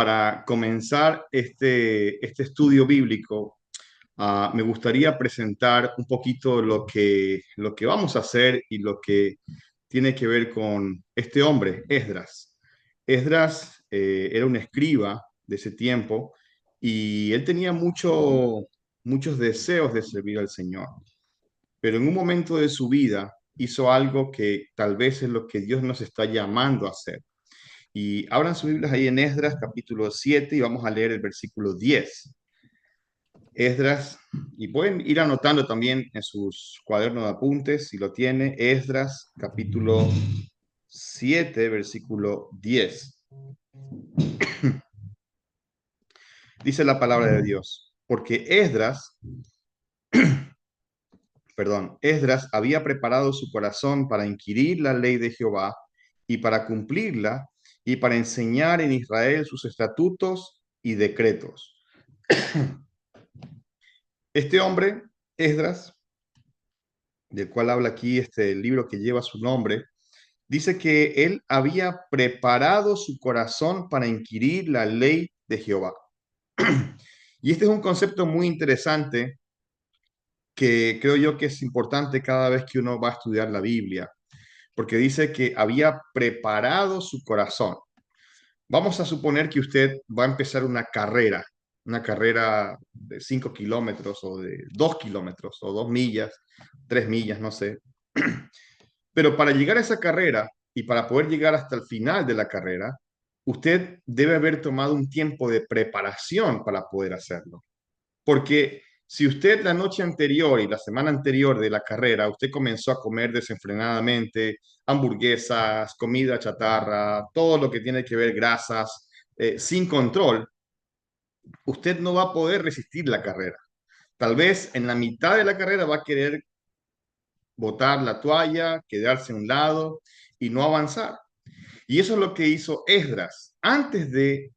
para comenzar este estudio bíblico, me gustaría presentar un poquito lo que vamos a hacer y lo que tiene que ver con este hombre, Esdras. Esdras era un escriba de ese tiempo y él tenía muchos deseos de servir al Señor, pero en un momento de su vida hizo algo que tal vez es lo que Dios nos está llamando a hacer. Y abran sus Biblias ahí en Esdras capítulo 7 y vamos a leer el versículo 10. Esdras, y pueden ir anotando también en sus cuadernos de apuntes si lo tiene, Esdras capítulo 7 versículo 10. Dice la palabra de Dios, porque Esdras había preparado su corazón para inquirir la ley de Jehová y para cumplirla y para enseñar en Israel sus estatutos y decretos. Este hombre, Esdras, del cual habla aquí este libro que lleva su nombre, dice que él había preparado su corazón para inquirir la ley de Jehová. Y este es un concepto muy interesante que creo yo que es importante cada vez que uno va a estudiar la Biblia, porque dice que había preparado su corazón. Vamos a suponer que usted va a empezar una carrera de 5 kilómetros o de 2 kilómetros o 2 millas, 3 millas, no sé. Pero para llegar a esa carrera y para poder llegar hasta el final de la carrera, usted debe haber tomado un tiempo de preparación para poder hacerlo. Porque si usted la noche anterior y la semana anterior de la carrera, usted comenzó a comer desenfrenadamente hamburguesas, comida chatarra, todo lo que tiene que ver grasas, sin control, usted no va a poder resistir la carrera. Tal vez en la mitad de la carrera va a querer botar la toalla, quedarse a un lado y no avanzar. Y eso es lo que hizo Esdras. Antes de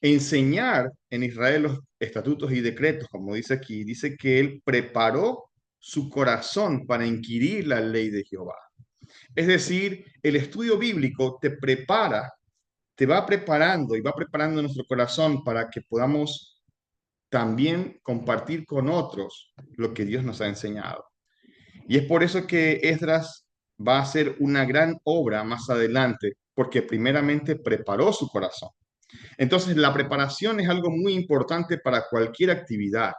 enseñar en Israel los estatutos y decretos, como dice aquí, dice que él preparó su corazón para inquirir la ley de Jehová. Es decir, el estudio bíblico te prepara, te va preparando y va preparando nuestro corazón para que podamos también compartir con otros lo que Dios nos ha enseñado. Y es por eso que Esdras va a hacer una gran obra más adelante, porque primeramente preparó su corazón. Entonces, la preparación es algo muy importante para cualquier actividad.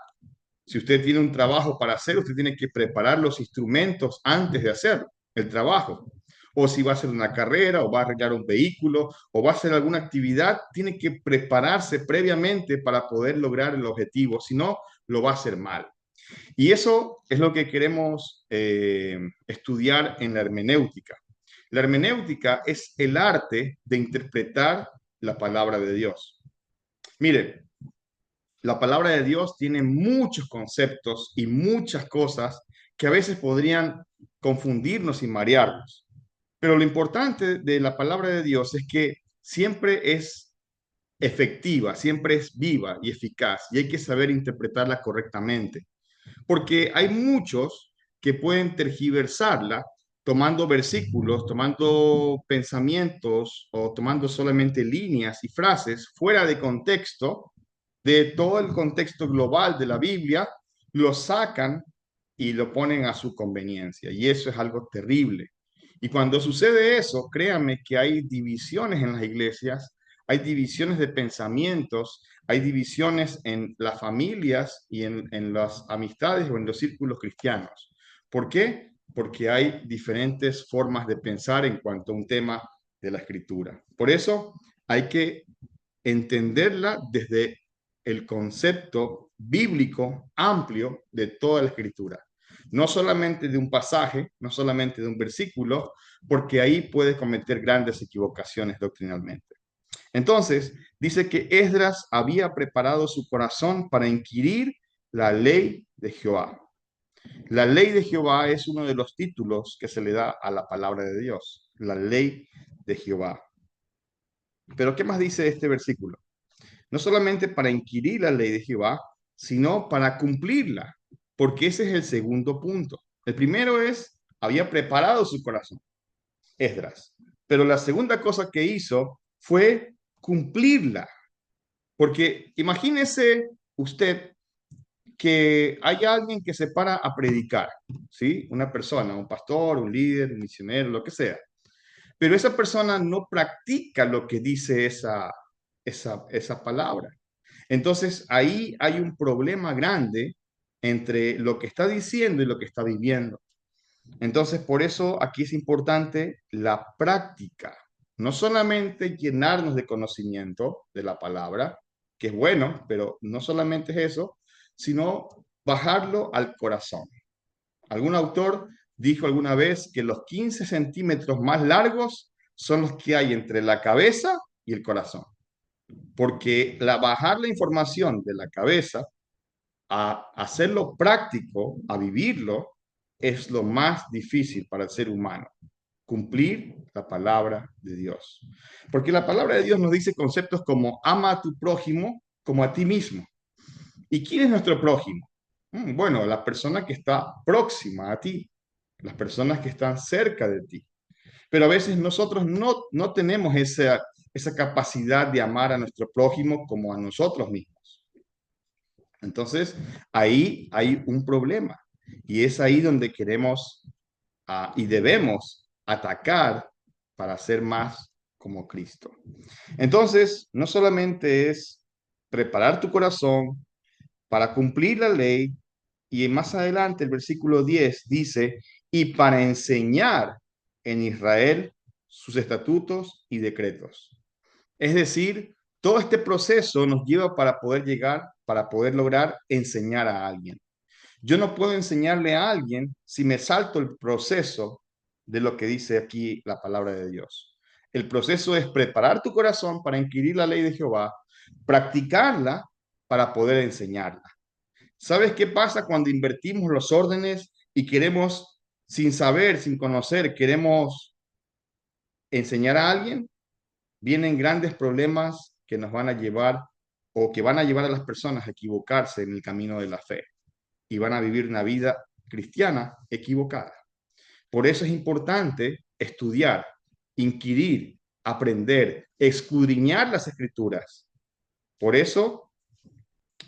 Si usted tiene un trabajo para hacer, usted tiene que preparar los instrumentos antes de hacer el trabajo. O si va a hacer una carrera, o va a arreglar un vehículo, o va a hacer alguna actividad, tiene que prepararse previamente para poder lograr el objetivo. Si no, lo va a hacer mal. Y eso es lo que queremos estudiar en la hermenéutica. La hermenéutica es el arte de interpretar la palabra de Dios. Mire, la palabra de Dios tiene muchos conceptos y muchas cosas que a veces podrían confundirnos y marearnos. Pero lo importante de la palabra de Dios es que siempre es efectiva, siempre es viva y eficaz y hay que saber interpretarla correctamente porque hay muchos que pueden tergiversarla tomando versículos, tomando pensamientos o tomando solamente líneas y frases fuera de contexto, de todo el contexto global de la Biblia, lo sacan y lo ponen a su conveniencia. Y eso es algo terrible. Y cuando sucede eso, créanme que hay divisiones en las iglesias, hay divisiones de pensamientos, hay divisiones en las familias y en las amistades o en los círculos cristianos. ¿Por qué? Porque hay diferentes formas de pensar en cuanto a un tema de la escritura. Por eso hay que entenderla desde el concepto bíblico amplio de toda la escritura. No solamente de un pasaje, no solamente de un versículo, porque ahí puede cometer grandes equivocaciones doctrinalmente. Entonces, dice que Esdras había preparado su corazón para inquirir la ley de Jehová. La ley de Jehová es uno de los títulos que se le da a la palabra de Dios, la ley de Jehová. Pero ¿qué más dice este versículo? No solamente para inquirir la ley de Jehová, sino para cumplirla, porque ese es el segundo punto. El primero es, había preparado su corazón, Esdras, pero la segunda cosa que hizo fue cumplirla. Porque imagínese usted que hay alguien que se para a predicar, ¿sí? Una persona, un pastor, un líder, un misionero, lo que sea. Pero esa persona no practica lo que dice esa palabra. Entonces ahí hay un problema grande entre lo que está diciendo y lo que está viviendo. Entonces, por eso aquí es importante la práctica. No solamente llenarnos de conocimiento de la palabra, que es bueno, pero no solamente es eso, sino bajarlo al corazón. Algún autor dijo alguna vez que los 15 centímetros más largos son los que hay entre la cabeza y el corazón, porque bajar la información de la cabeza a hacerlo práctico, a vivirlo, es lo más difícil para el ser humano, cumplir la palabra de Dios. Porque la palabra de Dios nos dice conceptos como ama a tu prójimo como a ti mismo. ¿Y quién es nuestro prójimo? Bueno, la persona que está próxima a ti, las personas que están cerca de ti. Pero a veces nosotros no tenemos esa capacidad de amar a nuestro prójimo como a nosotros mismos. Entonces, ahí hay un problema y es ahí donde queremos y debemos atacar para ser más como Cristo. Entonces, no solamente es preparar tu corazón para cumplir la ley, y más adelante el versículo 10 dice, y para enseñar en Israel sus estatutos y decretos. Es decir, todo este proceso nos lleva para poder llegar, para poder lograr enseñar a alguien. Yo no puedo enseñarle a alguien si me salto el proceso de lo que dice aquí la palabra de Dios. El proceso es preparar tu corazón para inquirir la ley de Jehová, practicarla para poder enseñarla. ¿Sabes qué pasa cuando invertimos los órdenes y queremos, sin saber, sin conocer, queremos enseñar a alguien? Vienen grandes problemas que nos van a llevar o que van a llevar a las personas a equivocarse en el camino de la fe y van a vivir una vida cristiana equivocada. Por eso es importante estudiar, inquirir, aprender, escudriñar las escrituras. Por eso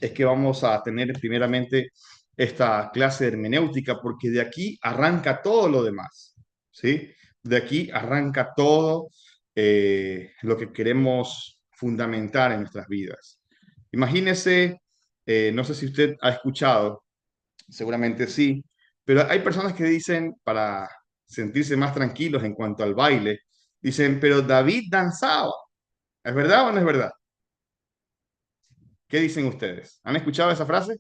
es que vamos a tener primeramente esta clase de hermenéutica, porque de aquí arranca todo lo demás, ¿sí? De aquí arranca todo lo que queremos fundamentar en nuestras vidas. Imagínese, no sé si usted ha escuchado, seguramente sí, pero hay personas que dicen, para sentirse más tranquilos en cuanto al baile, dicen, pero David danzaba. ¿Es verdad o no es verdad? ¿Qué dicen ustedes? ¿Han escuchado esa frase?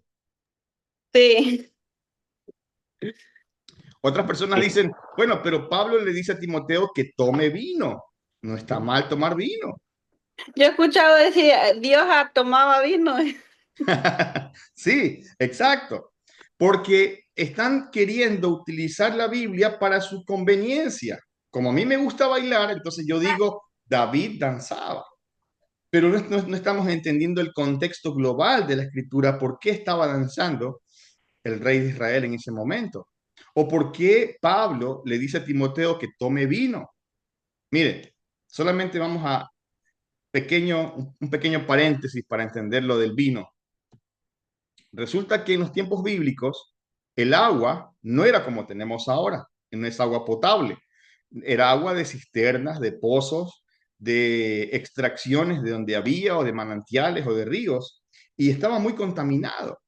Sí, Otras personas dicen, bueno, pero Pablo le dice a Timoteo que tome vino. No está mal tomar vino. yo he escuchado decir, Dios tomaba vino. Sí, exacto. Porque están queriendo utilizar la Biblia para su conveniencia. Como a mí me gusta bailar, entonces yo digo, David danzaba. Pero no estamos entendiendo el contexto global de la escritura, por qué estaba danzando el rey de Israel en ese momento. O por qué Pablo le dice a Timoteo que tome vino. Mire, solamente vamos a un pequeño paréntesis para entender lo del vino. Resulta que en los tiempos bíblicos el agua no era como tenemos ahora, no es agua potable, era agua de cisternas, de pozos, de extracciones de donde había o de manantiales o de ríos y estaba muy contaminado.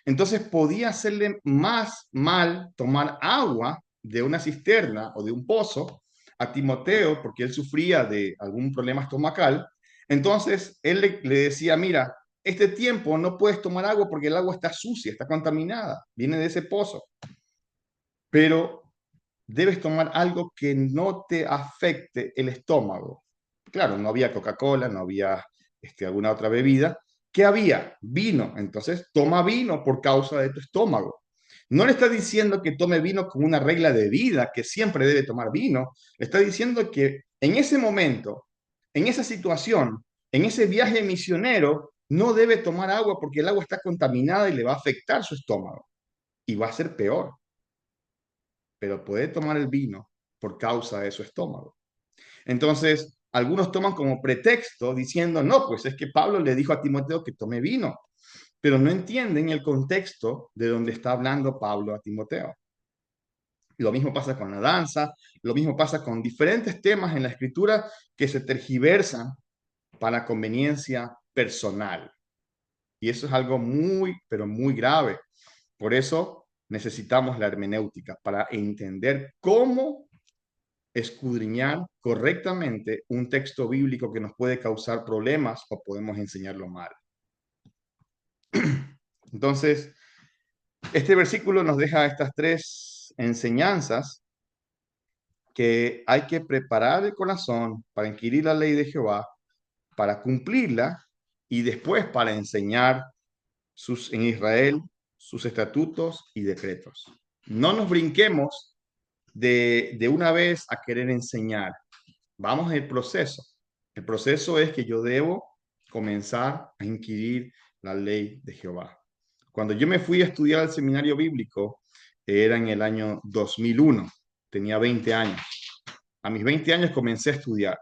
Entonces podía hacerle más mal tomar agua de una cisterna o de un pozo a Timoteo porque él sufría de algún problema estomacal. Entonces él le decía, mira, este tiempo no puedes tomar agua porque el agua está sucia, está contaminada, viene de ese pozo, pero debes tomar algo que no te afecte el estómago. Claro, no había Coca-Cola, no había alguna otra bebida. ¿Qué había? Vino. Entonces, toma vino por causa de tu estómago. No le está diciendo que tome vino como una regla de vida, que siempre debe tomar vino. Le está diciendo que en ese momento, en esa situación, en ese viaje misionero, no debe tomar agua porque el agua está contaminada y le va a afectar su estómago. Y va a ser peor, pero puede tomar el vino por causa de su estómago. Entonces, algunos toman como pretexto diciendo, no, pues es que Pablo le dijo a Timoteo que tome vino, pero no entienden el contexto de donde está hablando Pablo a Timoteo. Lo mismo pasa con la danza, lo mismo pasa con diferentes temas en la escritura que se tergiversan para conveniencia personal. Y eso es algo muy, pero muy grave. Por eso necesitamos la hermenéutica para entender cómo escudriñar correctamente un texto bíblico que nos puede causar problemas o podemos enseñarlo mal. Entonces, este versículo nos deja estas tres enseñanzas: que hay que preparar el corazón para inquirir la ley de Jehová, para cumplirla y después para enseñar en Israel sus estatutos y decretos. No nos brinquemos de una vez a querer enseñar. Vamos en el proceso. El proceso es que yo debo comenzar a inquirir la ley de Jehová. Cuando yo me fui a estudiar al seminario bíblico, era en el año 2001, tenía 20 años. A mis 20 años comencé a estudiar.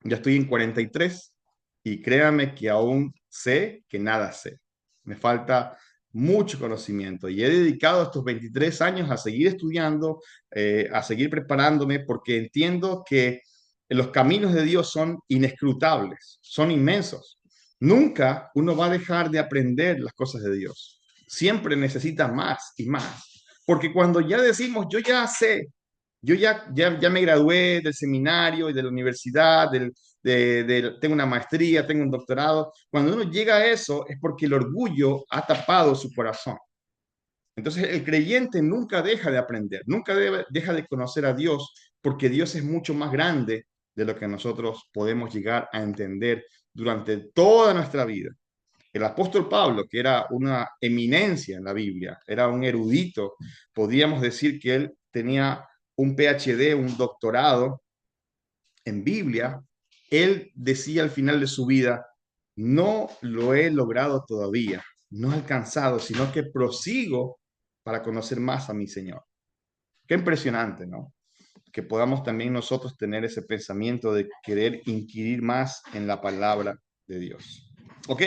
Ya estoy en 43 y créanme que aún sé que nada sé. Me falta mucho conocimiento y he dedicado estos 23 años a seguir estudiando, a seguir preparándome, porque entiendo que los caminos de Dios son inescrutables, son inmensos. Nunca uno va a dejar de aprender las cosas de Dios. Siempre necesita más y más. Porque cuando ya decimos, yo ya sé, yo ya me gradué del seminario y de la universidad, tengo una maestría, tengo un doctorado. Cuando uno llega a eso es porque el orgullo ha tapado su corazón. Entonces el creyente nunca deja de aprender, nunca deja de conocer a Dios, porque Dios es mucho más grande de lo que nosotros podemos llegar a entender durante toda nuestra vida. El apóstol Pablo, que era una eminencia en la Biblia, era un erudito, podríamos decir que él tenía un PhD, un doctorado en Biblia. Él decía al final de su vida, no lo he logrado todavía, no he alcanzado, sino que prosigo para conocer más a mi Señor. Qué impresionante, ¿no? Que podamos también nosotros tener ese pensamiento de querer inquirir más en la palabra de Dios. ¿Ok?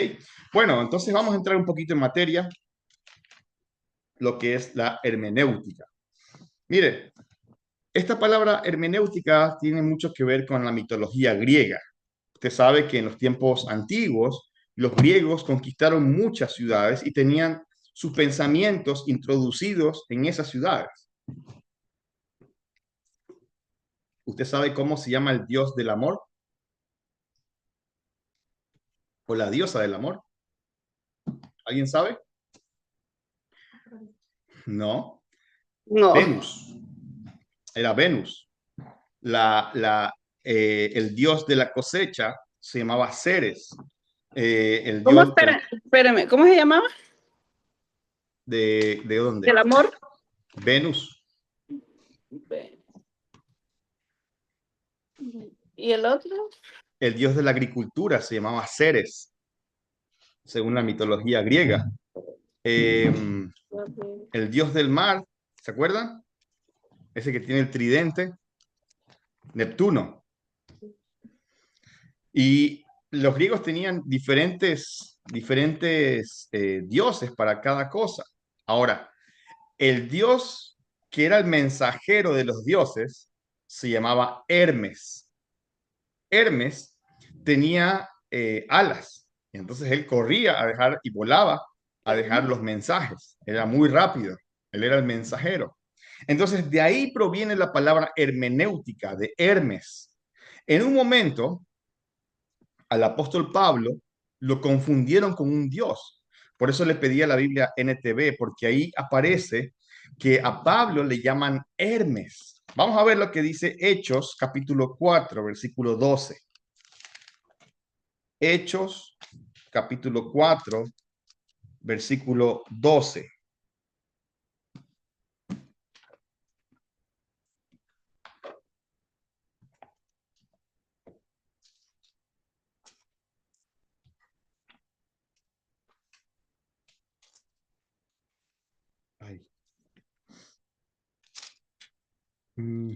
Bueno, entonces vamos a entrar un poquito en materia, lo que es la hermenéutica. Mire, esta palabra hermenéutica tiene mucho que ver con la mitología griega. Usted sabe que en los tiempos antiguos los griegos conquistaron muchas ciudades y tenían sus pensamientos introducidos en esas ciudades. ¿Usted sabe cómo se llama el dios del amor o la diosa del amor? ¿Alguien sabe? No, No. Venus. Era Venus. El dios de la cosecha se llamaba Ceres. El ¿Cómo? dios Espérame, ¿cómo se llamaba? ¿De dónde? ¿Del amor? Venus. ¿Y el otro? El dios de la agricultura se llamaba Ceres, según la mitología griega. Eh, el dios del mar, ¿se acuerdan? Ese que tiene el tridente, Neptuno. Y los griegos tenían diferentes dioses para cada cosa. Ahora, el dios que era el mensajero de los dioses se llamaba Hermes. Hermes tenía alas, y entonces él corría a dejar y volaba a dejar los mensajes. Era muy rápido, él era el mensajero. Entonces de ahí proviene la palabra hermenéutica, de Hermes. En un momento, al apóstol Pablo lo confundieron con un dios. Por eso le pedí a la Biblia NTV, porque ahí aparece que a Pablo le llaman Hermes. Vamos a ver lo que dice Hechos capítulo 4, versículo 12. Hechos capítulo 4, versículo 12. Ay. Mm.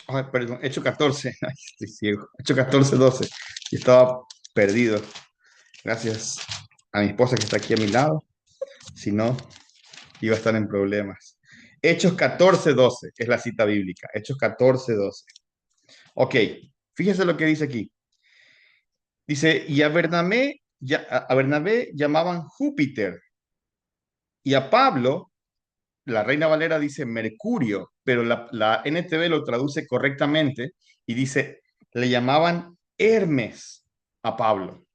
Ay, perdón, Hecho 14. Ay, estoy ciego. Hecho 14, 12. Y estaba perdido. Gracias a mi esposa que está aquí a mi lado. Si no, iba a estar en problemas. Hechos 14, 12 es la cita bíblica. Hechos 14, 12. Ok, fíjese lo que dice aquí. Dice, y a Bernabé, a Bernabé llamaban Júpiter y a Pablo, la Reina Valera dice Mercurio, pero la NTV lo traduce correctamente y dice, le llamaban Hermes a Pablo,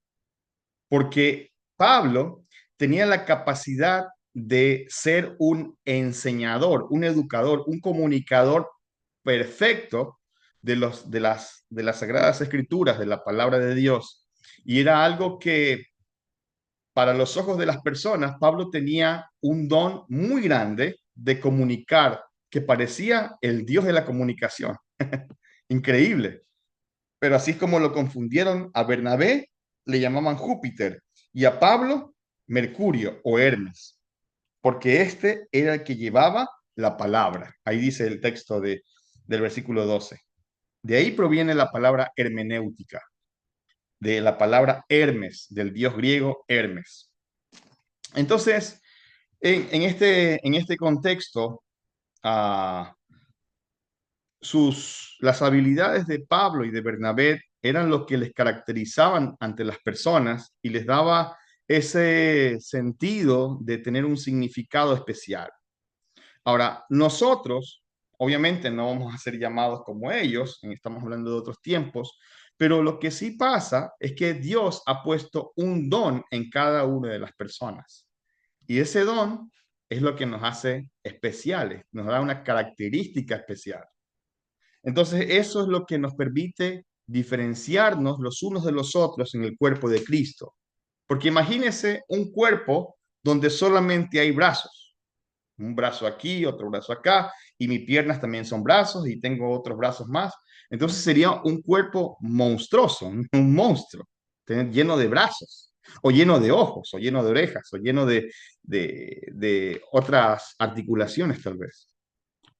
porque Pablo tenía la capacidad de ser un enseñador, un educador, un comunicador perfecto de las Sagradas Escrituras, de la palabra de Dios. Y era algo que para los ojos de las personas, Pablo tenía un don muy grande de comunicar, que parecía el Dios de la comunicación. Increíble. Pero así es como lo confundieron a Bernabé, le llamaban Júpiter, y a Pablo, Mercurio o Hermes, porque este era el que llevaba la palabra. Ahí dice el texto del versículo 12. De ahí proviene la palabra hermenéutica, de la palabra Hermes, del dios griego Hermes. Entonces, en este contexto, ah, las habilidades de Pablo y de Bernabé eran lo que les caracterizaban ante las personas y les daba ese sentido de tener un significado especial. Ahora, nosotros, obviamente, no vamos a ser llamados como ellos, estamos hablando de otros tiempos, pero lo que sí pasa es que Dios ha puesto un don en cada una de las personas. Y ese don es lo que nos hace especiales, nos da una característica especial. Entonces, eso es lo que nos permite diferenciarnos los unos de los otros en el cuerpo de Cristo. Porque imagínese un cuerpo donde solamente hay brazos, un brazo aquí, otro brazo acá, y mis piernas también son brazos y tengo otros brazos más. Entonces sería un cuerpo monstruoso, un monstruo, lleno de brazos, o lleno de ojos, o lleno de orejas, o lleno de otras articulaciones tal vez.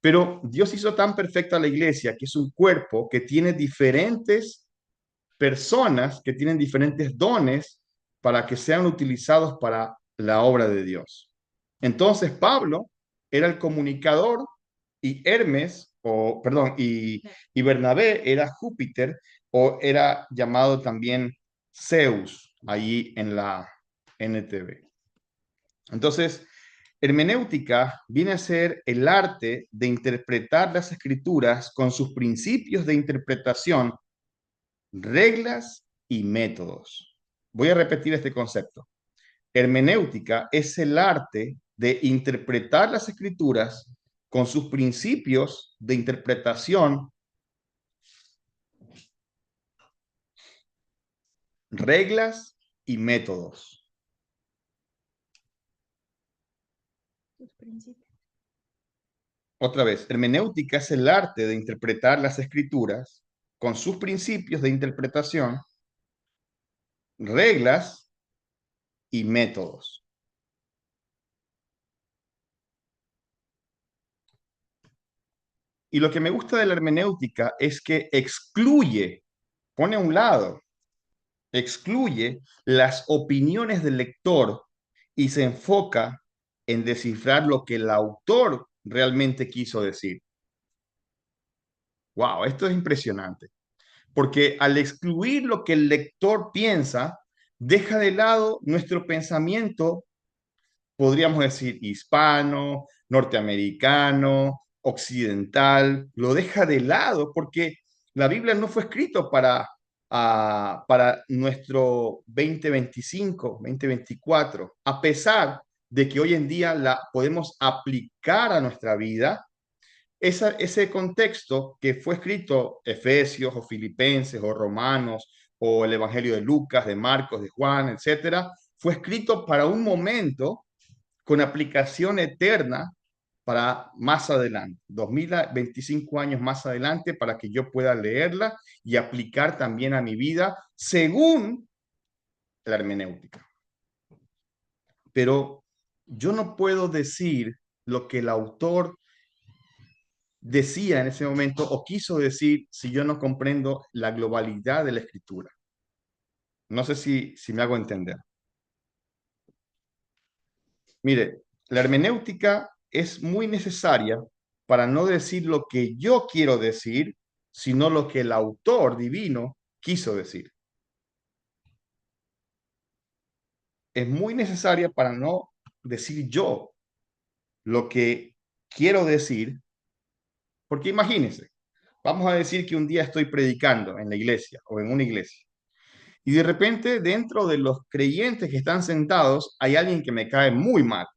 Pero Dios hizo tan perfecta la iglesia que es un cuerpo que tiene diferentes personas, que tienen diferentes dones para que sean utilizados para la obra de Dios. Entonces Pablo era el comunicador y Hermes, o perdón, y Bernabé era Júpiter o era llamado también Zeus allí en la NTV. Entonces, hermenéutica viene a ser el arte de interpretar las escrituras con sus principios de interpretación, reglas y métodos. Voy a repetir este concepto. Hermenéutica es el arte de interpretar las escrituras con sus principios de interpretación, reglas y métodos. Otra vez, hermenéutica es el arte de interpretar las escrituras con sus principios de interpretación, reglas y métodos. Y lo que me gusta de la hermenéutica es que excluye, pone a un lado, excluye las opiniones del lector y se enfoca en descifrar lo que el autor realmente quiso decir. Wow, esto es impresionante, porque al excluir lo que el lector piensa, deja de lado nuestro pensamiento, podríamos decir hispano, norteamericano, occidental, lo deja de lado porque la Biblia no fue escrito para nuestro 2025, 2024, a pesar de que hoy en día la podemos aplicar a nuestra vida. Ese contexto que fue escrito Efesios o Filipenses o Romanos o el Evangelio de Lucas, de Marcos, de Juan, etcétera, fue escrito para un momento con aplicación eterna para más adelante, 2025 años más adelante, para que yo pueda leerla y aplicar también a mi vida según la hermenéutica. Pero yo no puedo decir lo que el autor decía en ese momento o quiso decir si yo no comprendo la globalidad de la escritura? No sé si me hago entender. Mire, la hermenéutica es muy necesaria para no decir lo que yo quiero decir, sino lo que el autor divino quiso decir. Es muy necesaria para no decir yo lo que quiero decir, porque imagínense, vamos a decir que un día estoy predicando en la iglesia o en una iglesia y de repente dentro de los creyentes que están sentados hay alguien que me cae muy mal,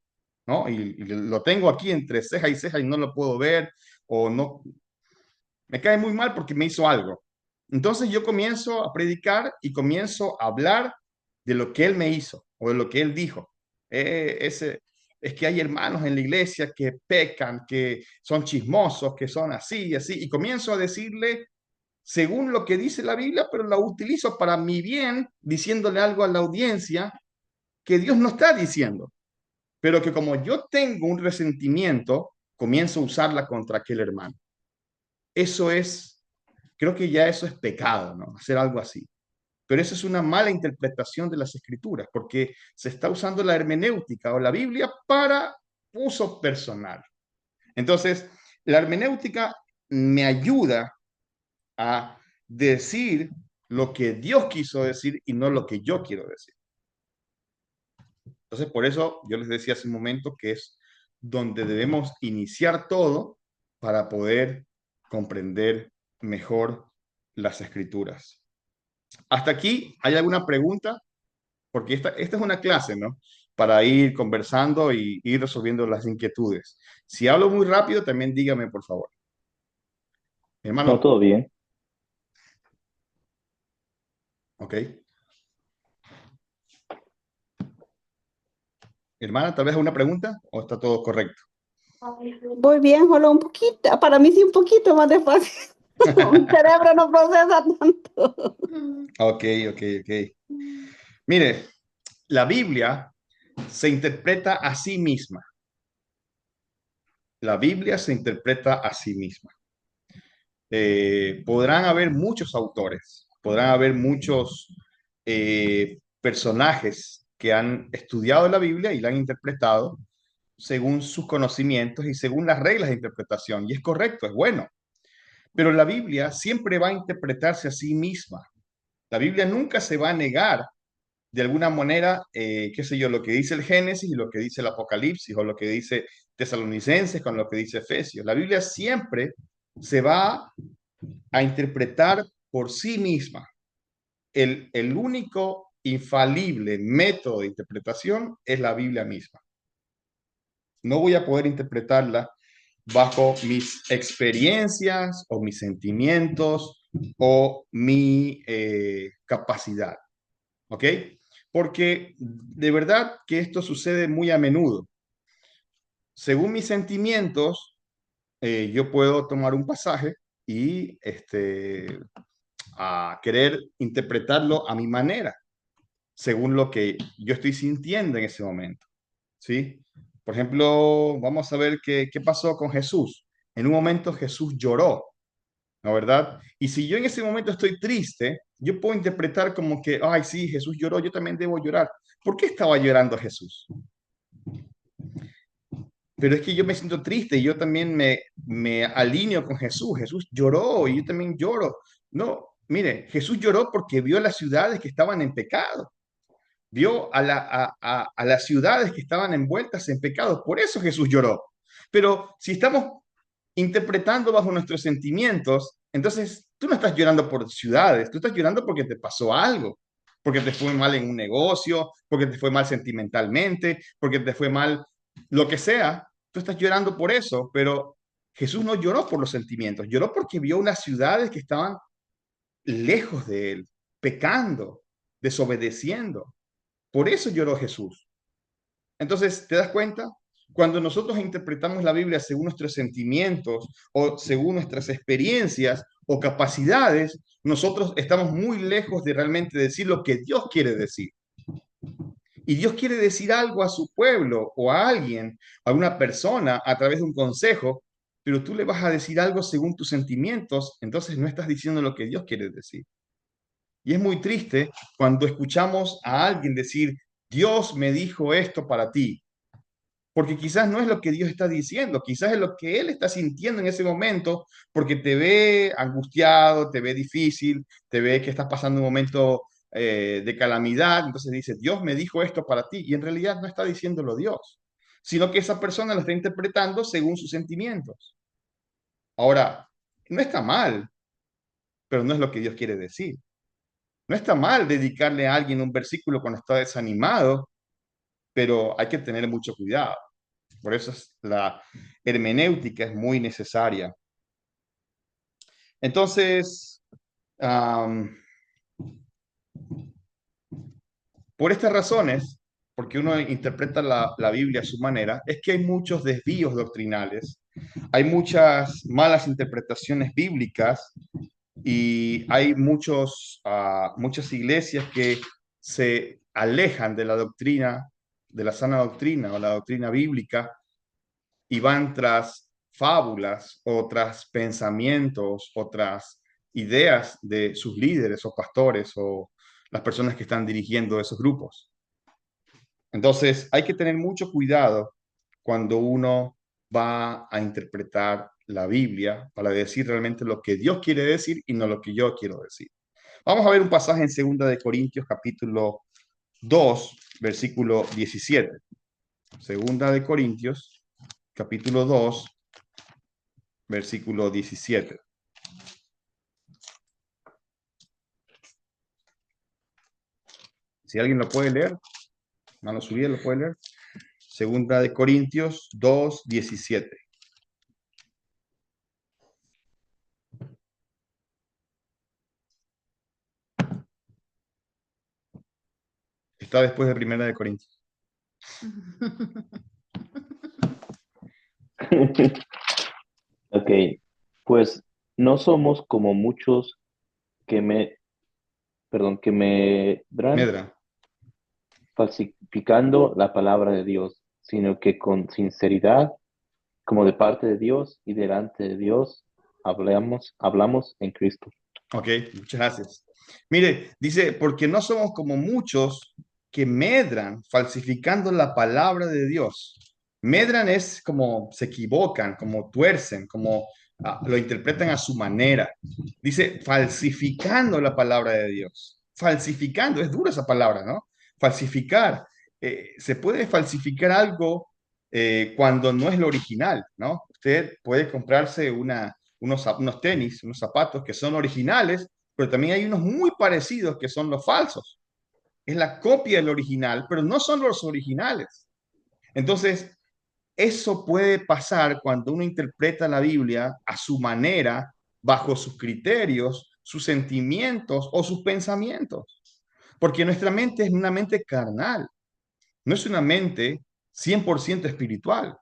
¿no? Y lo tengo aquí entre ceja y ceja y no lo puedo ver o no, me cae muy mal porque me hizo algo. Entonces yo comienzo a predicar y comienzo a hablar de lo que él me hizo o de lo que él dijo. Es que hay hermanos en la iglesia que pecan, que son chismosos, que son así y así, y comienzo a decirle según lo que dice la Biblia, pero la utilizo para mi bien, diciéndole algo a la audiencia que Dios no está diciendo, pero que como yo tengo un resentimiento, comienzo a usarla contra aquel hermano. Eso es, creo que ya eso es pecado, ¿no? Hacer algo así. Pero eso es una mala interpretación de las escrituras, porque se está usando la hermenéutica o la Biblia para uso personal. Entonces, la hermenéutica me ayuda a decir lo que Dios quiso decir y no lo que yo quiero decir. Entonces, por eso yo les decía hace un momento que es donde debemos iniciar todo para poder comprender mejor las escrituras. Hasta aquí, ¿hay alguna pregunta? Porque esta es una clase, ¿no? Para ir conversando y ir resolviendo las inquietudes. Si hablo muy rápido, también dígame, por favor. Mi No, hermano, todo bien. ¿ok? Hermana, tal vez una pregunta o está todo correcto. Voy bien, solo un poquito. Para mí sí un poquito más despacio. Mi cerebro no procesa tanto. Ok, ok, ok. Mire, la Biblia se interpreta a sí misma. La Biblia se interpreta a sí misma. Podrán haber muchos autores, podrán haber muchos personajes que han estudiado la Biblia y la han interpretado según sus conocimientos y según las reglas de interpretación. Y es correcto, es bueno. Pero la Biblia siempre va a interpretarse a sí misma. La Biblia nunca se va a negar de alguna manera, qué sé yo, lo que dice el Génesis y lo que dice el Apocalipsis o lo que dice Tesalonicenses con lo que dice Efesios. La Biblia siempre se va a interpretar por sí misma. El único infalible método de interpretación es la Biblia misma. No voy a poder interpretarla bajo mis experiencias o mis sentimientos o mi capacidad. ¿Ok? Porque de verdad que esto sucede muy a menudo. Según mis sentimientos, yo puedo tomar un pasaje y a querer interpretarlo a mi manera, según lo que yo estoy sintiendo en ese momento. ¿Sí? Por ejemplo, vamos a ver qué pasó con Jesús. En un momento Jesús lloró, ¿no verdad? Y si yo en ese momento estoy triste, yo puedo interpretar como que, ay, sí, Jesús lloró, yo también debo llorar. ¿Por qué estaba llorando Jesús? Pero es que yo me siento triste y yo también me alineo con Jesús. Jesús lloró y yo también lloro. No, mire, Jesús lloró porque vio las ciudades que estaban en pecado. Vio a las ciudades que estaban envueltas en pecado. Por eso Jesús lloró. Pero si estamos interpretando bajo nuestros sentimientos, entonces tú no estás llorando por ciudades, tú estás llorando porque te pasó algo, porque te fue mal en un negocio, porque te fue mal sentimentalmente, porque te fue mal lo que sea, tú estás llorando por eso, pero Jesús no lloró por los sentimientos, lloró porque vio unas ciudades que estaban lejos de él, pecando, desobedeciendo. Por eso lloró Jesús. Entonces, ¿te das cuenta? Cuando nosotros interpretamos la Biblia según nuestros sentimientos o según nuestras experiencias o capacidades, nosotros estamos muy lejos de realmente decir lo que Dios quiere decir. Y Dios quiere decir algo a su pueblo o a alguien, a una persona, a través de un consejo, pero tú le vas a decir algo según tus sentimientos, entonces no estás diciendo lo que Dios quiere decir. Y es muy triste cuando escuchamos a alguien decir, Dios me dijo esto para ti, porque quizás no es lo que Dios está diciendo, quizás es lo que Él está sintiendo en ese momento, porque te ve angustiado, te ve difícil, te ve que estás pasando un momento de calamidad, entonces dice, Dios me dijo esto para ti, y en realidad no está diciéndolo Dios, sino que esa persona lo está interpretando según sus sentimientos. Ahora, no está mal, pero no es lo que Dios quiere decir. No está mal dedicarle a alguien un versículo cuando está desanimado, pero hay que tener mucho cuidado. Por eso la hermenéutica es muy necesaria. Entonces, um, por estas razones, porque uno interpreta la Biblia a su manera, es que hay muchos desvíos doctrinales, hay muchas malas interpretaciones bíblicas y hay muchas iglesias que se alejan de la doctrina, de la sana doctrina o la doctrina bíblica y van tras fábulas o tras pensamientos o tras ideas de sus líderes o pastores o las personas que están dirigiendo esos grupos. Entonces, hay que tener mucho cuidado cuando uno va a interpretar la Biblia para decir realmente lo que Dios quiere decir y no lo que yo quiero decir. Vamos a ver un pasaje en Segunda de Corintios capítulo 2, versículo 17. Segunda de Corintios capítulo 2, versículo 17. Si alguien lo puede leer, mano subida, lo puede leer. Segunda de Corintios 2, 17. Está después de Primera de Corintios. Ok, pues no somos como muchos que medran Medra. falsificando la palabra de Dios, sino que con sinceridad, como de parte de Dios y delante de Dios, hablamos en Cristo. Ok, muchas gracias. Mire, dice, porque no somos como muchos que medran falsificando la palabra de Dios. Medran es como se equivocan, como tuercen, como lo interpretan a su manera. Dice, falsificando la palabra de Dios. Falsificando, es dura esa palabra, ¿no? Falsificar. Se puede falsificar algo cuando no es lo original, ¿no? Usted puede comprarse unos tenis, unos zapatos que son originales, pero también hay unos muy parecidos que son los falsos. Es la copia del original, pero no son los originales. Entonces, eso puede pasar cuando uno interpreta la Biblia a su manera, bajo sus criterios, sus sentimientos o sus pensamientos. Porque nuestra mente es una mente carnal, no es una mente 100% espiritual.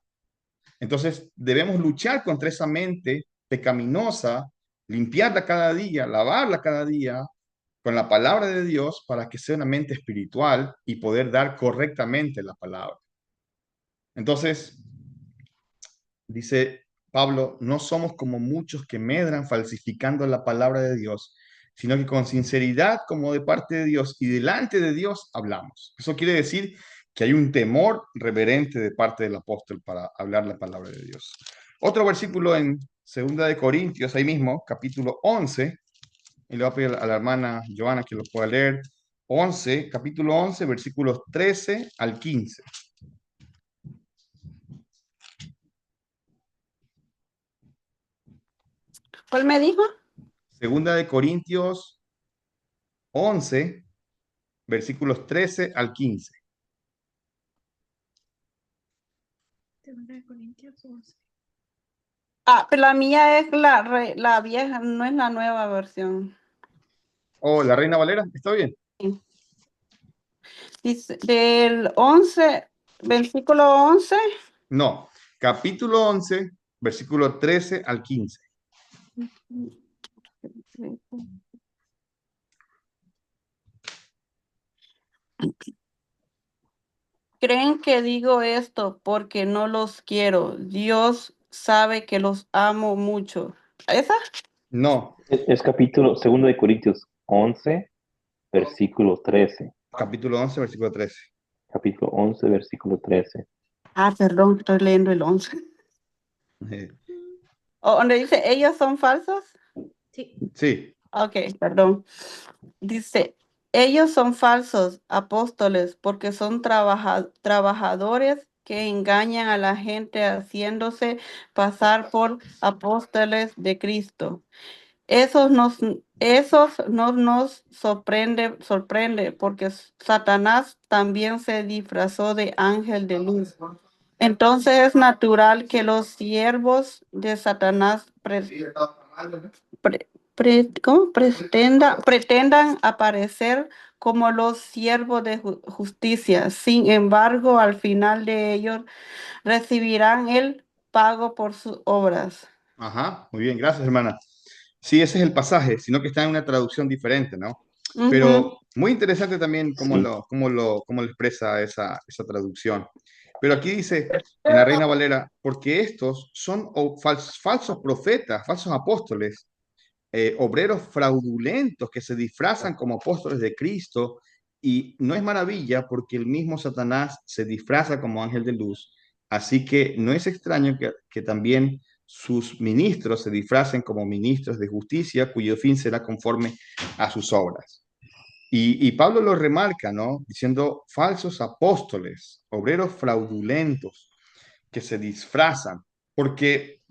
Entonces debemos luchar contra esa mente pecaminosa, limpiarla cada día, lavarla cada día con la palabra de Dios para que sea una mente espiritual y poder dar correctamente la palabra. Entonces, dice Pablo, no somos como muchos que medran falsificando la palabra de Dios, sino que con sinceridad como de parte de Dios y delante de Dios hablamos. Eso quiere decir que hay un temor reverente de parte del apóstol para hablar la palabra de Dios. Otro versículo en Segunda de Corintios, ahí mismo, capítulo 11, y le voy a pedir a la hermana Joana que lo pueda leer. 11, capítulo 11, versículos 13 al 15. ¿Cuál me dijo? Segunda de Corintios 11, versículos 13 al 15. Segunda de Corintios 11. Ah, pero la mía es la vieja, no es la nueva versión. Oh, la Reina Valera, está bien. Dice, del 11, versículo 11. No, capítulo 11, versículo 13 al 15. Creen que digo esto porque no los quiero. Dios sabe que los amo mucho. ¿Esa? No, Es capítulo 2 de Corintios 11, versículo 13. capítulo 11, versículo 13. Capítulo 11, versículo 13. Ah, perdón, estoy leyendo el 11. Eh, ¿O donde dice, ellos son falsos? Sí. Sí, Ok, perdón. Dice, ellos son falsos apóstoles porque son trabajadores que engañan a la gente haciéndose pasar por apóstoles de Cristo. Esos no nos sorprende porque Satanás también se disfrazó de ángel de luz. Entonces es natural que los siervos de Satanás ¿cómo? Pretendan aparecer como los siervos de justicia. Sin embargo, al final de ellos recibirán el pago por sus obras. ajá, muy bien, gracias, hermana. Sí, ese es el pasaje, sino que está en una traducción diferente, ¿no? Ujú. Pero muy interesante también Sí. cómo lo expresa esa traducción. Pero aquí dice, en la Reina Valera, porque estos son falsos profetas, falsos apóstoles, obreros fraudulentos que se disfrazan como apóstoles de Cristo, y no es maravilla porque el mismo Satanás se disfraza como ángel de luz, así que no es extraño que también sus ministros se disfracen como ministros de justicia, cuyo fin será conforme a sus obras. Y Pablo lo remarca, ¿no? Diciendo falsos apóstoles, obreros fraudulentos que se disfrazan, porque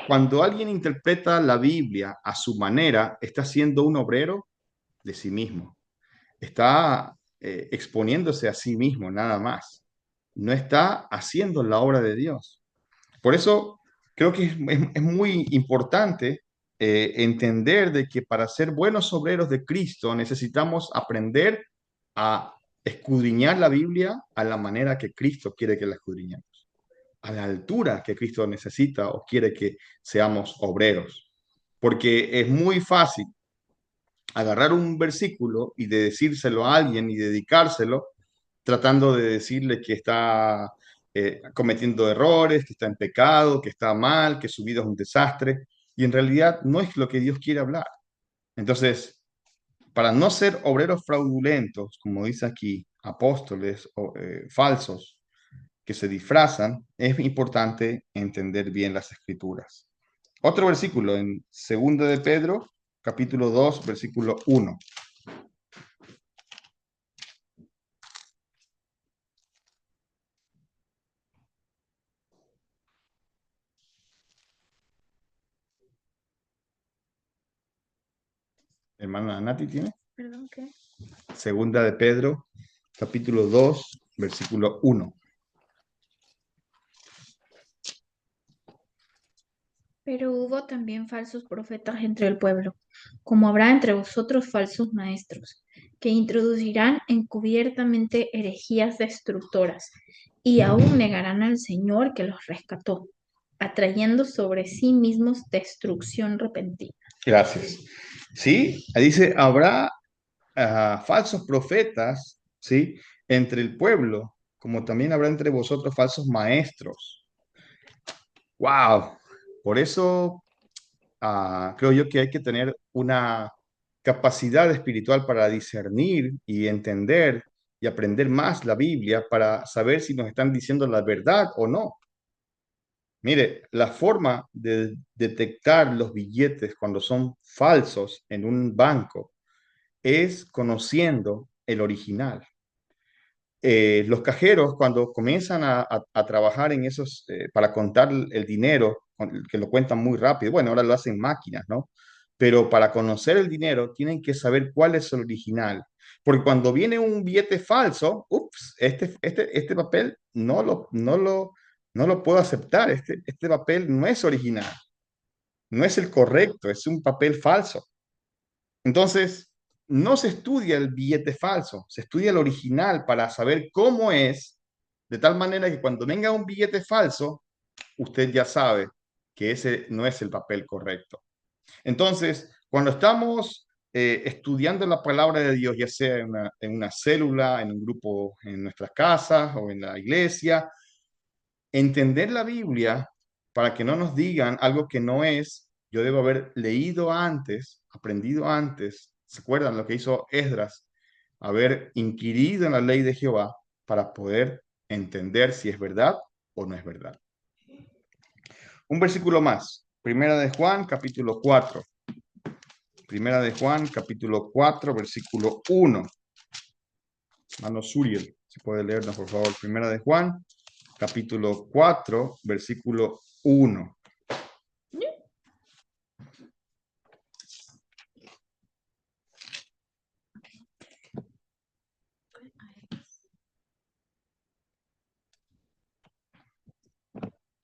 cuando alguien interpreta la Biblia a su manera, está siendo un obrero de sí mismo, está exponiéndose a sí mismo nada más, no está haciendo la obra de Dios. Por eso creo que es muy importante entender de que para ser buenos obreros de Cristo necesitamos aprender a escudriñar la Biblia a la manera que Cristo quiere que la escudriñemos, a la altura que Cristo necesita o quiere que seamos obreros. Porque es muy fácil agarrar un versículo y de decírselo a alguien y dedicárselo tratando de decirle que está cometiendo errores, que está en pecado, que está mal, que su vida es un desastre, y en realidad no es lo que Dios quiere hablar. Entonces, para no ser obreros fraudulentos, como dice aquí, apóstoles falsos que se disfrazan, es importante entender bien las escrituras. Otro versículo en 2 de Pedro, capítulo 2, versículo 1. Hermana Nati, ¿tiene? Perdón, ¿qué? 2 de Pedro, capítulo 2, versículo 1. Pero hubo también falsos profetas entre el pueblo, como habrá entre vosotros falsos maestros, que introducirán encubiertamente herejías destructoras, y aún negarán al Señor que los rescató, atrayendo sobre sí mismos destrucción repentina. Gracias. Sí, ahí dice, habrá falsos profetas, ¿sí? Entre el pueblo, como también habrá entre vosotros falsos maestros. ¡Wow! Por eso creo yo que hay que tener una capacidad espiritual para discernir y entender y aprender más la Biblia para saber si nos están diciendo la verdad o no. Mire, la forma de detectar los billetes cuando son falsos en un banco es conociendo el original. Los cajeros, cuando comienzan a trabajar en esos, para contar el dinero, que lo cuentan muy rápido, bueno, ahora lo hacen máquinas, ¿no? Pero para conocer el dinero tienen que saber cuál es el original. Porque cuando viene un billete falso, ups, este papel no lo puedo aceptar. Este papel no es original, no es el correcto, es un papel falso. Entonces, no se estudia el billete falso, se estudia el original para saber cómo es, de tal manera que cuando venga un billete falso, usted ya sabe que ese no es el papel correcto. Entonces, cuando estamos estudiando la palabra de Dios, ya sea en una célula, en un grupo, en nuestras casas o en la iglesia, entender la Biblia para que no nos digan algo que no es. Yo debo haber leído antes, aprendido antes. ¿Se acuerdan lo que hizo Esdras? Haber inquirido en la ley de Jehová para poder entender si es verdad o no es verdad. Un versículo más. Primera de Juan, capítulo 4. Primera de Juan, capítulo 4, versículo 1. Hermano Suriel, si puede leernos, por favor. Primera de Juan, capítulo 4, versículo 1.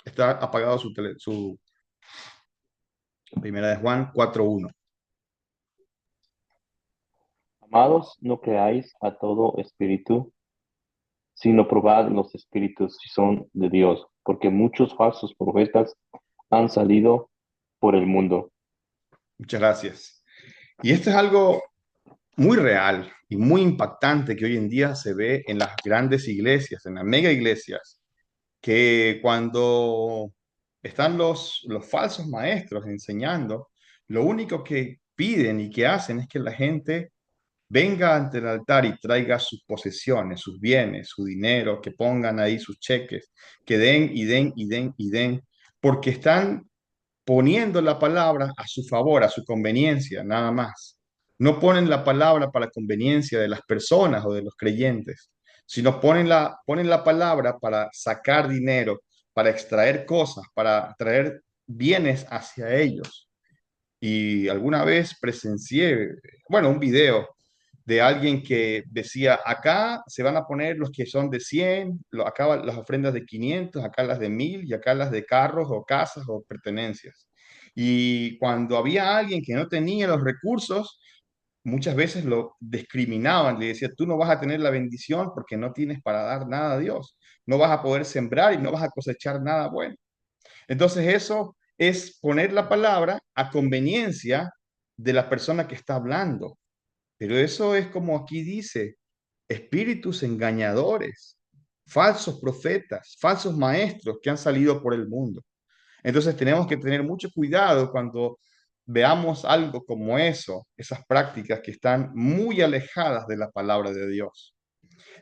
Está apagado su Primera de Juan 4:1. Amados, no creáis a todo espíritu, sino probad los espíritus si son de Dios, porque muchos falsos profetas han salido por el mundo. Muchas gracias. Y esto es algo muy real y muy impactante que hoy en día se ve en las grandes iglesias, en las mega iglesias, que cuando están los falsos maestros enseñando, lo único que piden y que hacen es que la gente venga ante el altar y traiga sus posesiones, sus bienes, su dinero, que pongan ahí sus cheques, que den y den y den y den, porque están poniendo la palabra a su favor, a su conveniencia, nada más. No ponen la palabra para conveniencia de las personas o de los creyentes, sino ponen la palabra para sacar dinero, para extraer cosas, para traer bienes hacia ellos. Y alguna vez presencié, bueno, un video de alguien que decía, acá se van a poner los que son de 100, acá las ofrendas de 500, acá las de 1000 y acá las de carros o casas o pertenencias. Y cuando había alguien que no tenía los recursos, muchas veces lo discriminaban, le decía, tú no vas a tener la bendición porque no tienes para dar nada a Dios, no vas a poder sembrar y no vas a cosechar nada bueno. Entonces eso es poner la palabra a conveniencia de la persona que está hablando. Pero eso es como aquí dice, espíritus engañadores, falsos profetas, falsos maestros que han salido por el mundo. Entonces tenemos que tener mucho cuidado cuando veamos algo como eso, esas prácticas que están muy alejadas de la palabra de Dios.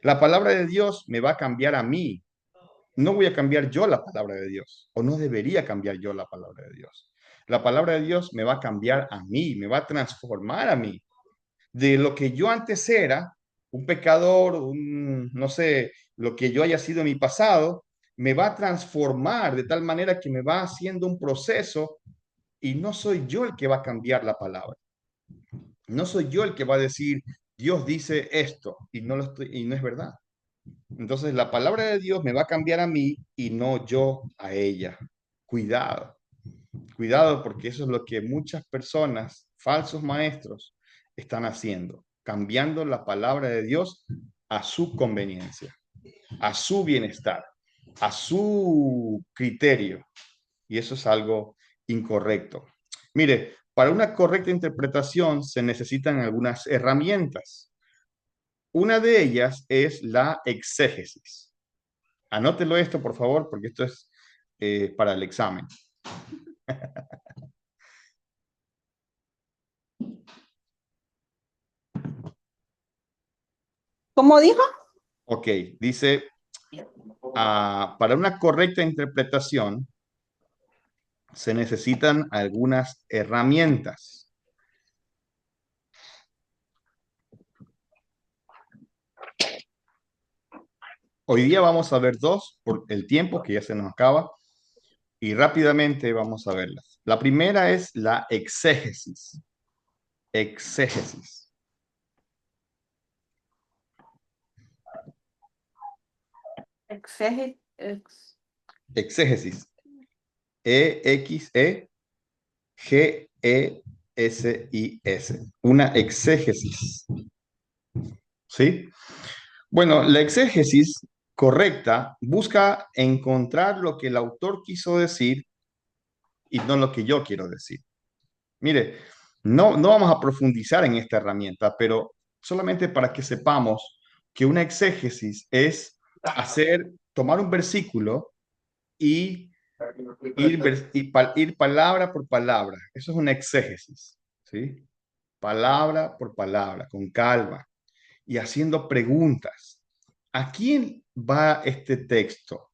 La palabra de Dios me va a cambiar a mí. No voy a cambiar yo la palabra de Dios, o no debería cambiar yo la palabra de Dios. La palabra de Dios me va a cambiar a mí, me va a transformar a mí de lo que yo antes era, un pecador, no sé, lo que yo haya sido en mi pasado, me va a transformar de tal manera que me va haciendo un proceso y no soy yo el que va a cambiar la palabra. No soy yo el que va a decir, Dios dice esto y y no es verdad. Entonces la palabra de Dios me va a cambiar a mí y no yo a ella. Cuidado. Cuidado porque eso es lo que muchas personas, falsos maestros, están haciendo, cambiando la palabra de Dios a su conveniencia, a su bienestar, a su criterio. Y eso es algo incorrecto. Mire, para una correcta interpretación se necesitan algunas herramientas. Una de ellas es la exégesis. Anótelo esto, por favor, porque esto es para el examen. ¿Cómo dijo? Ok, dice, para una correcta interpretación se necesitan algunas herramientas. Hoy día vamos a ver dos por el tiempo que ya se nos acaba y rápidamente vamos a verlas. La primera es la exégesis. Exégesis. Exégesis. E-X-E-G-E-S-I-S. Una exégesis. ¿Sí? Bueno, la exégesis correcta busca encontrar lo que el autor quiso decir y no lo que yo quiero decir. Mire, no vamos a profundizar en esta herramienta, pero solamente para que sepamos que una exégesis es tomar un versículo y Ir palabra por palabra. Eso es una exégesis, ¿sí? Palabra por palabra, con calma y haciendo preguntas. ¿A quién va este texto?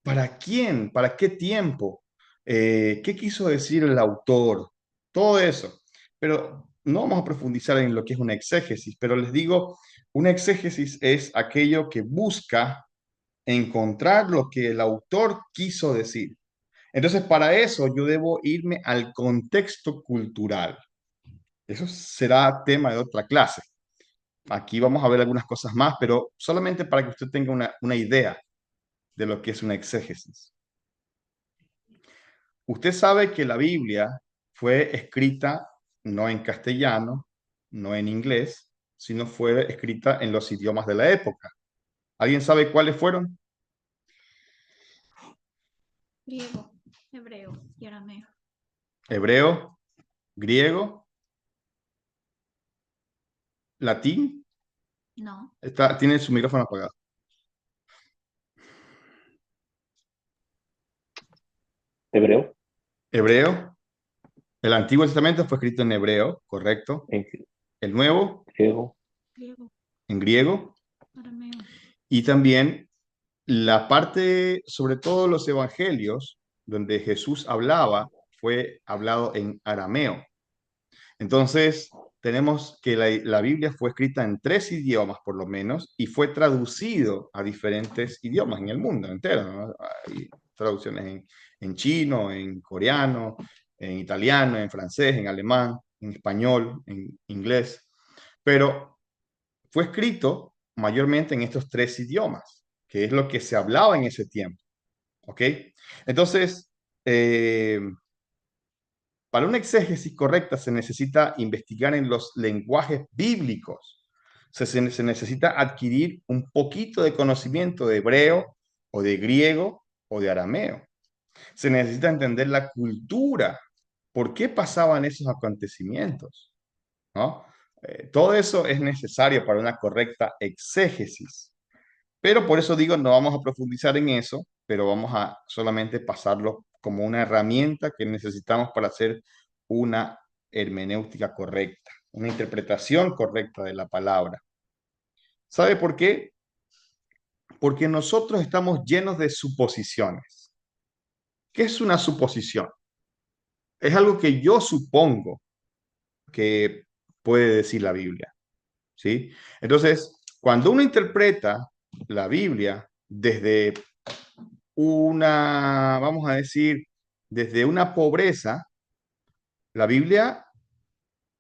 ¿Para quién? ¿Para qué tiempo? ¿Qué quiso decir el autor? Todo eso. Pero no vamos a profundizar en lo que es una exégesis, pero les digo, una exégesis es aquello que busca encontrar lo que el autor quiso decir. Entonces, para eso yo debo irme al contexto cultural. Eso será tema de otra clase. Aquí vamos a ver algunas cosas más, pero solamente para que usted tenga una idea de lo que es una exégesis. Usted sabe que la Biblia fue escrita no en castellano, no en inglés, sino fue escrita en los idiomas de la época. ¿Alguien sabe cuáles fueron? Griego, hebreo y arameo. Hebreo, griego, latín. No, Tiene su micrófono apagado. Hebreo, Hebreo. El Antiguo Testamento fue escrito en hebreo, correcto. en El Nuevo, griego, griego, en griego. arameo. Y también la parte, sobre todo los evangelios, donde Jesús hablaba, fue hablado en arameo. Entonces, tenemos que la Biblia fue escrita en 3 idiomas, por lo menos, y fue traducido a diferentes idiomas en el mundo entero, ¿no? Hay traducciones en chino, en coreano, en italiano, en francés, en alemán, en español, en inglés, pero fue escrito mayormente en estos 3 idiomas, que es lo que se hablaba en ese tiempo, ¿ok? Entonces, para una exégesis correcta se necesita investigar en los lenguajes bíblicos. Se necesita adquirir un poquito de conocimiento de hebreo o de griego o de arameo. Se necesita entender la cultura, por qué pasaban esos acontecimientos, ¿no? Todo eso es necesario para una correcta exégesis. Pero por eso digo, no vamos a profundizar en eso, pero vamos a solamente pasarlo como una herramienta que necesitamos para hacer una hermenéutica correcta, una interpretación correcta de la palabra. ¿Sabe por qué? Porque nosotros estamos llenos de suposiciones. ¿Qué es una suposición? Es algo que yo supongo que puede decir la Biblia, ¿sí? Entonces, cuando uno interpreta la Biblia desde vamos a decir, desde una pobreza, la Biblia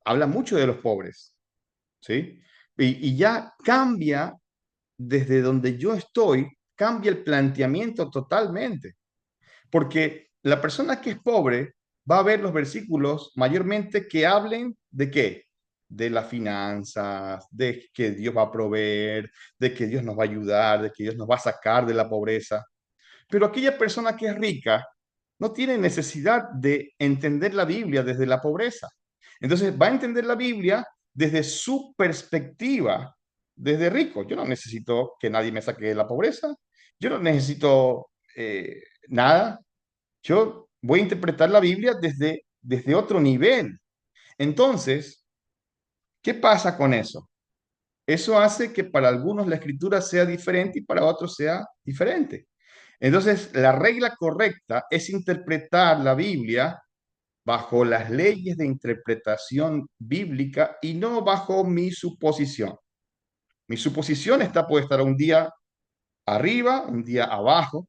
habla mucho de los pobres, ¿sí? Y ya cambia desde donde yo estoy, cambia el planteamiento totalmente, porque la persona que es pobre va a ver los versículos mayormente que hablen de qué, de las finanzas, de que Dios va a proveer, de que Dios nos va a ayudar, de que Dios nos va a sacar de la pobreza. Pero aquella persona que es rica no tiene necesidad de entender la Biblia desde la pobreza. Entonces va a entender la Biblia desde su perspectiva, desde rico. Yo no necesito que nadie me saque de la pobreza. Yo no necesito nada. Yo voy a interpretar la Biblia desde otro nivel. Entonces, ¿qué pasa con eso? Eso hace que para algunos la escritura sea diferente y para otros sea diferente. Entonces, la regla correcta es interpretar la Biblia bajo las leyes de interpretación bíblica y no bajo mi suposición. Mi suposición puede estar un día arriba, un día abajo,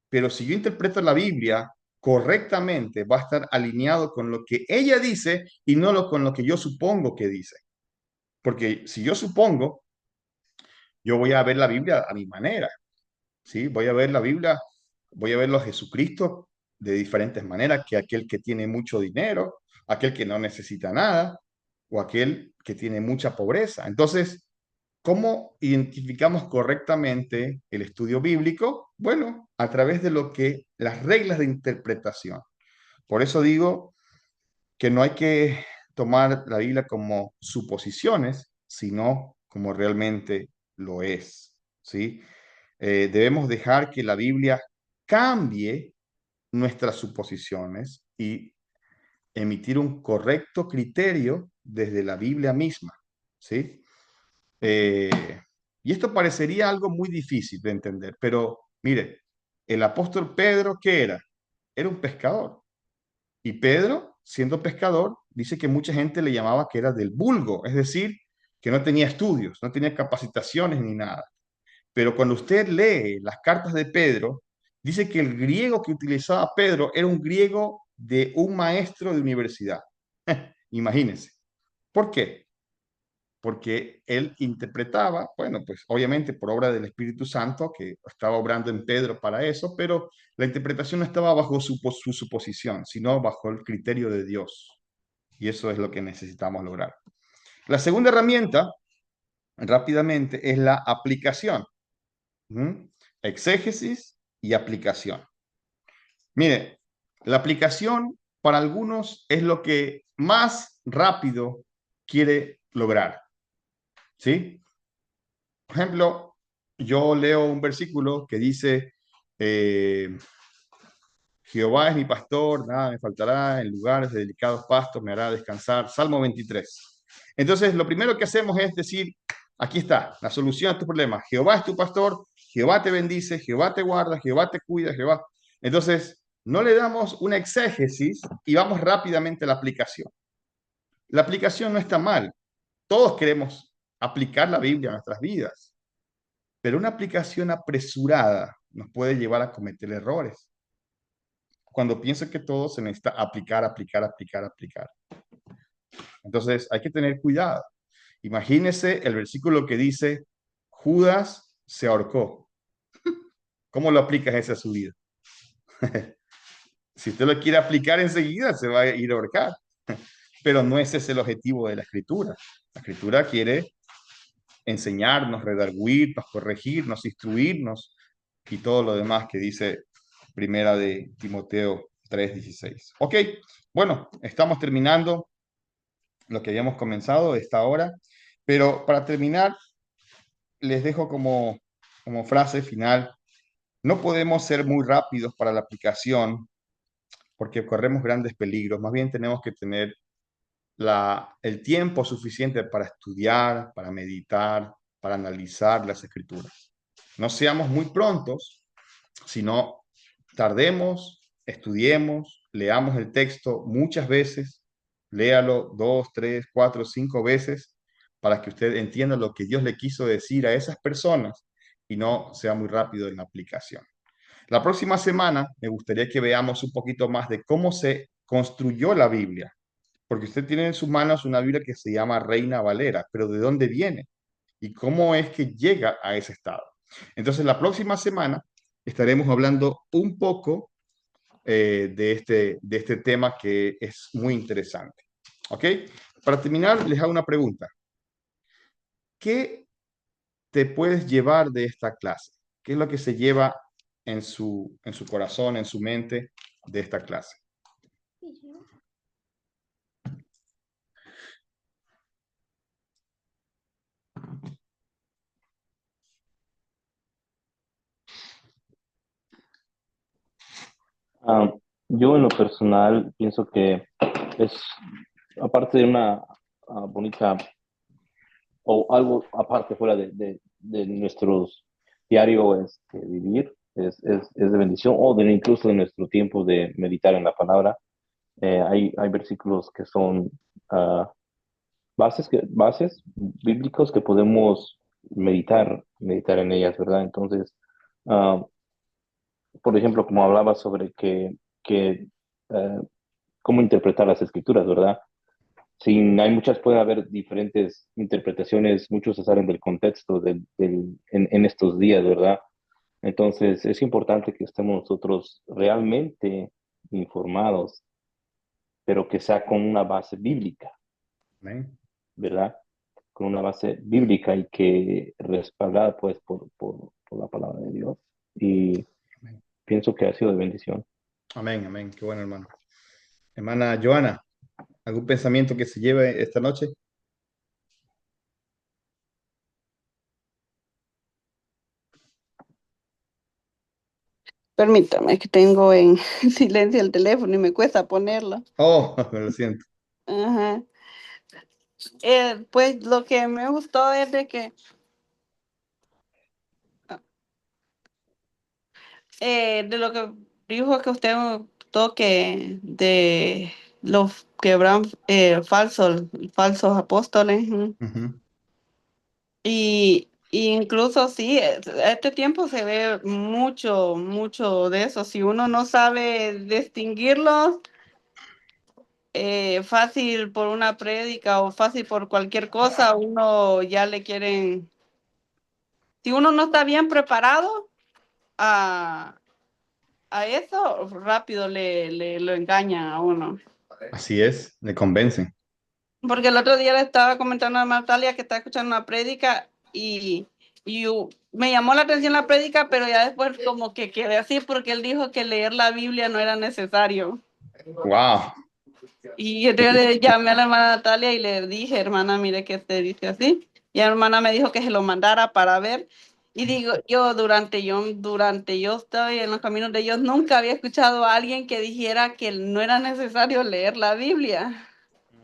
pero si yo interpreto la Biblia correctamente, va a estar alineado con lo que ella dice y no con lo que yo supongo que dice. Porque si yo supongo, yo voy a ver la Biblia a mi manera. ¿Sí? Voy a ver la Biblia, voy a verlo a Jesucristo de diferentes maneras, que aquel que tiene mucho dinero, aquel que no necesita nada, o aquel que tiene mucha pobreza. Entonces, ¿cómo identificamos correctamente el estudio bíblico? Bueno, a través de las reglas de interpretación. Por eso digo que no hay que tomar la Biblia como suposiciones, sino como realmente lo es, ¿sí? Debemos dejar que la Biblia cambie nuestras suposiciones y emitir un correcto criterio desde la Biblia misma, ¿sí? Eh, y esto parecería algo muy difícil de entender, pero mire, el apóstol Pedro, ¿qué era? Era un pescador. Y Pedro, siendo pescador, dice que mucha gente le llamaba que era del vulgo, es decir, que no tenía estudios, no tenía capacitaciones ni nada. Pero cuando usted lee las cartas de Pedro, dice que el griego que utilizaba Pedro era un griego de un maestro de universidad. Imagínense. ¿Por qué? Porque él interpretaba, bueno, pues obviamente por obra del Espíritu Santo, que estaba obrando en Pedro para eso, pero la interpretación no estaba bajo su suposición, sino bajo el criterio de Dios. Y eso es lo que necesitamos lograr. La segunda herramienta, rápidamente, es la aplicación. Exégesis y aplicación. Mire, la aplicación para algunos es lo que más rápido quiere lograr. ¿Sí? Por ejemplo, yo leo un versículo que dice, Jehová es mi pastor, nada me faltará, en lugares de delicados pastos me hará descansar. Salmo 23. Entonces, lo primero que hacemos es decir, aquí está, la solución a tu problema. Jehová es tu pastor, Jehová te bendice, Jehová te guarda, Jehová te cuida, Jehová. Entonces, no le damos una exégesis y vamos rápidamente a la aplicación. La aplicación no está mal. Todos queremos aplicar la Biblia a nuestras vidas, pero una aplicación apresurada nos puede llevar a cometer errores. Cuando pienso que todo se necesita aplicar, aplicar, aplicar, aplicar. Entonces hay que tener cuidado. Imagínese el versículo que dice, Judas se ahorcó. ¿Cómo lo aplicas ese a su vida? Si usted lo quiere aplicar enseguida, se va a ir a ahorcar. Pero no ese es el objetivo de la escritura. La escritura quiere enseñarnos, redarguirnos, corregirnos, instruirnos y todo lo demás que dice Primera de Timoteo 3:16. Ok, bueno, estamos terminando lo que habíamos comenzado esta hora, pero para terminar, les dejo como frase final, no podemos ser muy rápidos para la aplicación porque corremos grandes peligros, más bien tenemos que tener el tiempo suficiente para estudiar, para meditar, para analizar las escrituras. No seamos muy prontos, sino tardemos, estudiemos, leamos el texto muchas veces, léalo 2, 3, 4, 5 veces para que usted entienda lo que Dios le quiso decir a esas personas y no sea muy rápido en la aplicación. La próxima semana me gustaría que veamos un poquito más de cómo se construyó la Biblia, porque usted tiene en sus manos una Biblia que se llama Reina Valera, pero ¿de dónde viene? ¿Y cómo es que llega a ese estado? Entonces, la próxima semana estaremos hablando un poco de este tema que es muy interesante. ¿Ok? Para terminar, les hago una pregunta. ¿Qué te puedes llevar de esta clase? ¿Qué es lo que se lleva en su corazón, en su mente de esta clase? Ah, yo en lo personal pienso que es, aparte de una bonita o algo aparte fuera de nuestros diario vivir, es de bendición, o de incluso de nuestro tiempo de meditar en la palabra. Hay versículos que son bases bíblicos que podemos meditar en ellas, ¿verdad? Entonces, ah, por ejemplo, como hablaba sobre que eh, cómo interpretar las escrituras, ¿verdad? Sí, hay muchas, puede haber diferentes interpretaciones, muchos se salen del contexto en estos días, ¿verdad? Entonces, es importante que estemos nosotros realmente informados, pero que sea con una base bíblica, Amén. ¿verdad? Con una base bíblica y que respaldada, pues, por la palabra de Dios. Y Amén. pienso que ha sido de bendición. Amén, amén. Qué bueno, hermano. Hermana Joana, ¿algún pensamiento que se lleve esta noche? Permítame que tengo en silencio el teléfono y me cuesta ponerlo. Oh, lo siento. Ajá. Pues lo que me gustó es de que de lo que dijo que usted toque de los que habrán falsos apóstoles. Ujú. Y incluso sí, este tiempo se ve mucho de eso. Si uno no sabe distinguirlos, fácil por una prédica o fácil por cualquier cosa, uno ya le quieren, si uno no está bien preparado a, a eso, rápido le lo engañan a uno. Así es, le convencen. Porque el otro día le estaba comentando a Natalia que está escuchando una prédica y me llamó la atención la prédica, pero ya después como que quedé así porque él dijo que leer la Biblia no era necesario. Wow. Y yo le llamé a la hermana Natalia y le dije, hermana, mire que usted dice así. Y la hermana me dijo que se lo mandara para ver. Y digo, yo estaba en los caminos de Dios, nunca había escuchado a alguien que dijera que no era necesario leer la Biblia.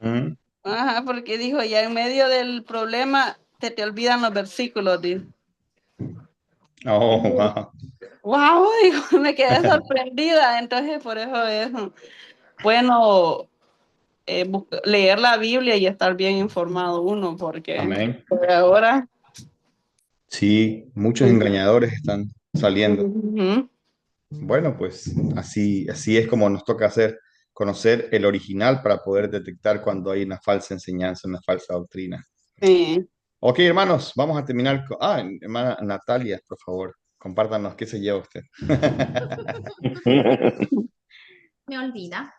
Ujú. Ajá, porque dijo, ya en medio del problema se te olvidan los versículos, dijo. Oh, wow. Wow, dijo, me quedé sorprendida. Entonces, por eso es bueno leer la Biblia y estar bien informado uno, porque Amén. por ahora. Sí, muchos engañadores están saliendo. Ujú. Bueno, pues así es como nos toca hacer, conocer el original para poder detectar cuando hay una falsa enseñanza, una falsa doctrina. Sí. Ok, hermanos, vamos a terminar con... Ah, hermana Natalia, por favor, compártanos qué se lleva usted. Me olvida.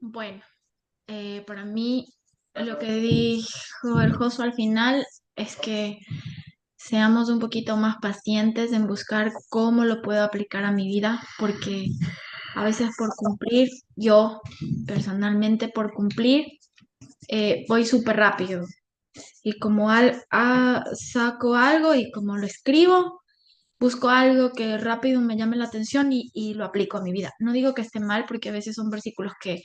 Bueno, para mí lo que dijo el Josué al final es que seamos un poquito más pacientes en buscar cómo lo puedo aplicar a mi vida, porque a veces por cumplir, yo personalmente por cumplir, voy súper rápido. Y como saco algo y como lo escribo, busco algo que rápido me llame la atención y lo aplico a mi vida. No digo que esté mal porque a veces son versículos que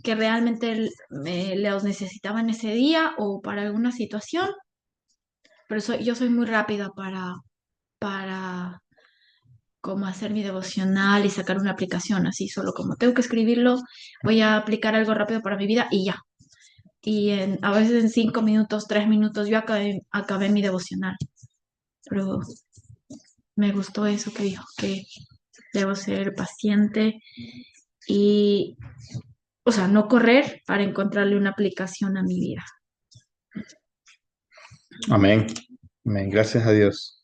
realmente los necesitaba en ese día o para alguna situación, pero yo soy muy rápida para como hacer mi devocional y sacar una aplicación, así solo como tengo que escribirlo, voy a aplicar algo rápido para mi vida y ya. Y a veces en 5 minutos, 3 minutos, yo acabé mi devocional. Pero me gustó eso que dijo, que debo ser paciente y, o sea, no correr para encontrarle una aplicación a mi vida. Amén. Amén. Gracias a Dios.